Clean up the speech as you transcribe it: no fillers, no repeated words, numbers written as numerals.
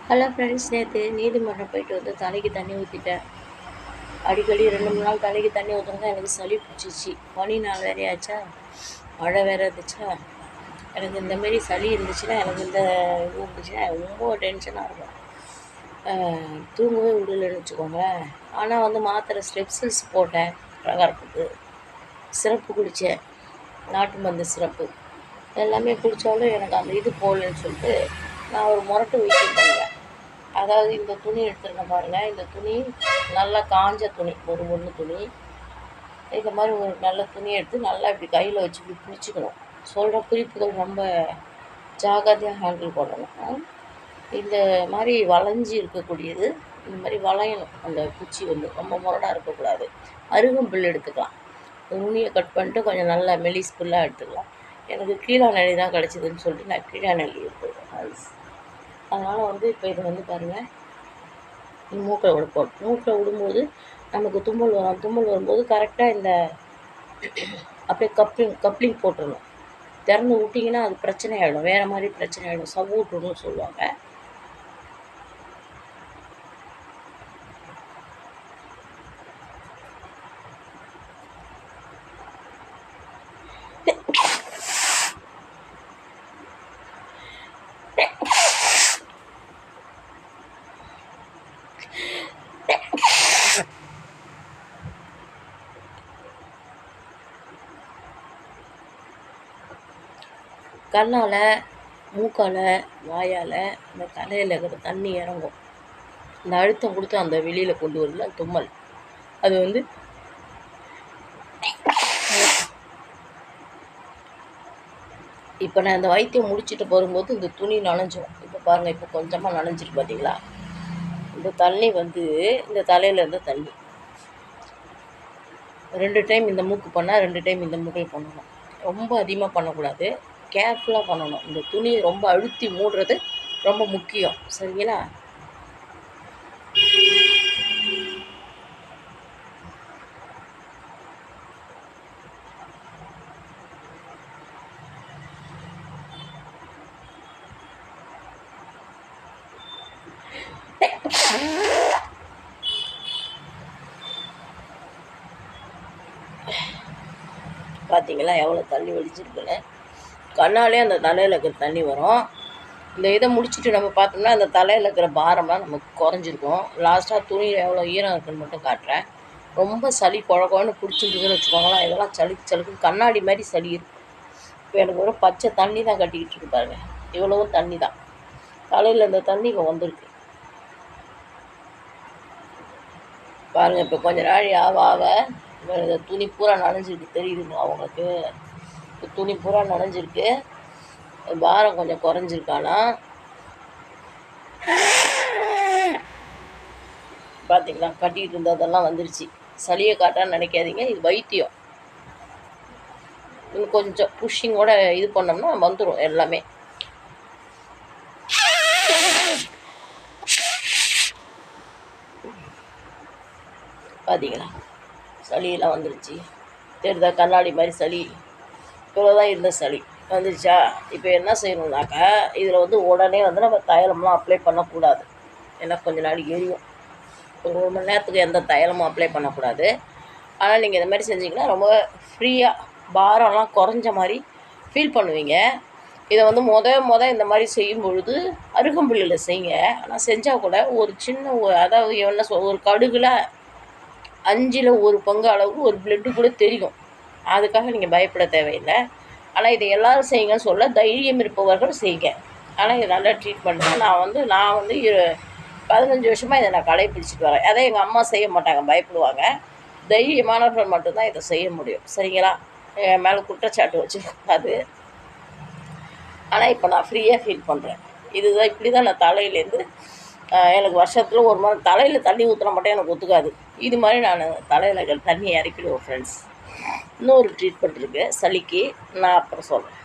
Hello friends, நேற்று நீதிமன்றம் போயிட்டு வந்து தலைக்கு தண்ணி ஊற்றிட்டேன். அடிக்கடி 2-3 நாள் தலைக்கு தண்ணி ஊற்றுனா எனக்கு சளி பிடிச்சிச்சு. பனி நாள் வேறையாச்சா, மழை வேறு இருந்துச்சா, எனக்கு இந்தமாரி சளி இருந்துச்சுன்னா, எனக்கு இந்த இது இருந்துச்சுன்னா ரொம்ப டென்ஷனாக இருக்கும். தூங்கவே விடலன்னு வச்சுக்கோங்களேன். ஆனால் வந்து மாத்திரை ஸ்டெப்சில்ஸ் போட்டேன், பிரகாரத்துக்கு சிரப்பு குடித்தேன், நாட்டு மருந்து சிரப்பு எல்லாமே குடித்தாலும் எனக்கு அந்த இது போகலன்னு சொல்லிட்டு நான் ஒரு முரட்டு வைத்தியம் பண்ணுவேன். அதாவது இந்த துணி எடுத்துருங்க பாருங்கள், இந்த துணி நல்லா காஞ்ச துணி, ஒரு துணி, இந்த மாதிரி ஒரு நல்ல துணி எடுத்து நல்லா இப்படி கையில் வச்சு இப்படி பிடிச்சிக்கணும். சொல்கிற குறிப்புகள் ரொம்ப ஜாகிரதையாக ஹேண்டில் பண்ணணும். இந்த மாதிரி வளைஞ்சி இருக்கக்கூடியது, இந்த மாதிரி வளையணும். அந்த குச்சி வந்து ரொம்ப முரடாக இருக்கக்கூடாது. அருகம்புல் எடுத்துக்கலாம். நுனியை கட் பண்ணிட்டு கொஞ்சம் நல்லா மெலிஸ் புல்லாக எடுத்துக்கலாம். எனக்கு கீழா நெல்லி தான் கிடச்சிதுன்னு சொல்லிட்டு நான் கீழா நெல்லி எடுத்துருக்கேன். அதனால் வந்து இப்போ இதை வந்து பாருங்கள், மூக்கில் விடுப்போம். மூக்கில் விடும்போது நமக்கு தும்மல் வரும். தும்மல் வரும்போது கரெக்டாக இந்த அப்படியே கப்ளிங் போட்டுடணும். திறந்து விட்டிங்கன்னா அது பிரச்சனை ஆகிடும், வேறு மாதிரி பிரச்சனை ஆகிடும். சவ்வு விட்டுணுன்னு சொல்லுவாங்க. கண்ணால், மூக்கால், வாயால் இந்த தலையில் இருக்கிற தண்ணி இறங்கும். இந்த அழுத்தம் கொடுத்து அந்த வெளியில் கொண்டு வரல தும்மல். அது வந்து இப்போ நான் இந்த வைத்தியம் முடிச்சுட்டு போகும்போது இந்த துணி நனைஞ்சிடும். இப்போ பாருங்கள், இப்போ கொஞ்சமாக நனைஞ்சிட்டு பார்த்தீங்களா? இந்த தண்ணி வந்து இந்த தலையிலேருந்து தண்ணி 2 டைம் இந்த மூக்கு பண்ணால் 2 டைம் இந்த மூக்கில் பண்ணணும். ரொம்ப அதிகமாக பண்ணக்கூடாது, கேர்ஃபுல்லாக பண்ணணும். இந்த துணியை ரொம்ப அழுத்தி மூடுறது ரொம்ப முக்கியம். சரிங்களா? பார்த்தீங்களா எவ்வளோ தண்ணி வலிச்சிருக்குன்னு? கண்ணாலே அந்த தலையில் இருக்கிற தண்ணி வரும். இந்த இதை முடிச்சுட்டு நம்ம பார்த்தோம்னா அந்த தலையில் இருக்கிற பாரம்லாம் நமக்கு குறைஞ்சிருக்கும். லாஸ்ட்டாக துணியில் எவ்வளோ ஈரம் இருக்குன்னு மட்டும் காட்டுறேன். ரொம்ப சளி குழன்னு பிடிச்சிருக்குதுன்னு வச்சுக்கோங்களேன். இதெல்லாம் சளுக்கு கண்ணாடி மாதிரி சளி இருக்குது. இப்போ எனக்கு ஒரு பச்சை தண்ணி தான் கட்டிக்கிட்டு இருக்கு பாருங்கள். இவ்வளவும் தண்ணி தான். தலையில் இந்த தண்ணி இப்போ வந்திருக்கு பாருங்கள். இப்போ கொஞ்சம் நாள் ஆவ இந்த துணி பூரா நனைஞ்சிருக்கு, தெரியுதுங்க அவங்களுக்கு? இப்போ துணி பூரா நனைஞ்சிருக்கு. பாரம் கொஞ்சம் குறைஞ்சிருக்கானா பார்த்தீங்களா? கட்டிகிட்டு இருந்ததெல்லாம் வந்துருச்சு. சளியை காட்டான்னு நினைக்காதீங்க, இது வைத்தியம். இன்னும் கொஞ்சம் புஷ்ஷிங்கோட இது பண்ணோம்னா வந்துடும் எல்லாமே. பார்த்தீங்களா? சளியெல்லாம் வந்துருச்சு. தெரியுதா? கண்ணாடி மாதிரி சளி. இவ்வளோதான் இருந்த சளி வந்துருச்சா? இப்போ என்ன செய்யணுன்னாக்கா, இதில் வந்து உடனே வந்து நம்ம தைலம்லாம் அப்ளை பண்ணக்கூடாது. ஏன்னா கொஞ்சம் நாளைக்கு எரியும். ஒரு 1 மணி நேரத்துக்கு எந்த தைலமும் அப்ளை பண்ணக்கூடாது. ஆனால் நீங்கள் இந்த மாதிரி செஞ்சிங்கன்னா ரொம்ப ஃப்ரீயாக, பாரம்லாம் குறைஞ்ச மாதிரி ஃபீல் பண்ணுவீங்க. இதை வந்து இந்த மாதிரி செய்யும் பொழுது அருகம்புல்லில் செய்யுங்க. ஆனால் செஞ்சால் கூட ஒரு சின்ன அதாவது என்ன ஒரு கடுகில் 5ல் 1 பங்கு அளவுக்கு ஒரு பிளட்டு கூட தெரியும். அதுக்காக நீங்கள் பயப்பட தேவையில்லை. ஆனால் இதை எல்லோரும் செய்யுங்கன்னு சொல்ல, தைரியம் இருப்பவர்கள் செய்யுங்க. ஆனால் இது நல்ல ட்ரீட்மெண்ட் தான். நான் வந்து 15 வருஷமாக இதை நான் கடைப்பிடிச்சிட்டு வரேன். அதை எங்கள் அம்மா செய்ய மாட்டாங்க, பயப்படுவாங்க. தைரியமானவர்கள் மட்டும்தான் இதை செய்ய முடியும். சரிங்களா? என் மேலே குற்றச்சாட்டு வச்சுக்கூடாது. ஆனால் இப்போ நான் ஃப்ரீயாக ஃபீல் பண்ணுறேன். இதுதான், இப்படி தான் நான் தலையிலேருந்து எனக்கு வருஷத்தில் ஒரு முறை தலையில் தண்ணி ஊற்றினா மட்டும் எனக்கு ஒத்துக்காது. இது மாதிரி நான் தலையில் தண்ணி இறக்கிடுவேன் ஃப்ரெண்ட்ஸ். இன்னொரு ட்ரீட்மெண்ட் இருக்குது சளிக்கு, நான் அப்புறம் சொல்கிறேன்.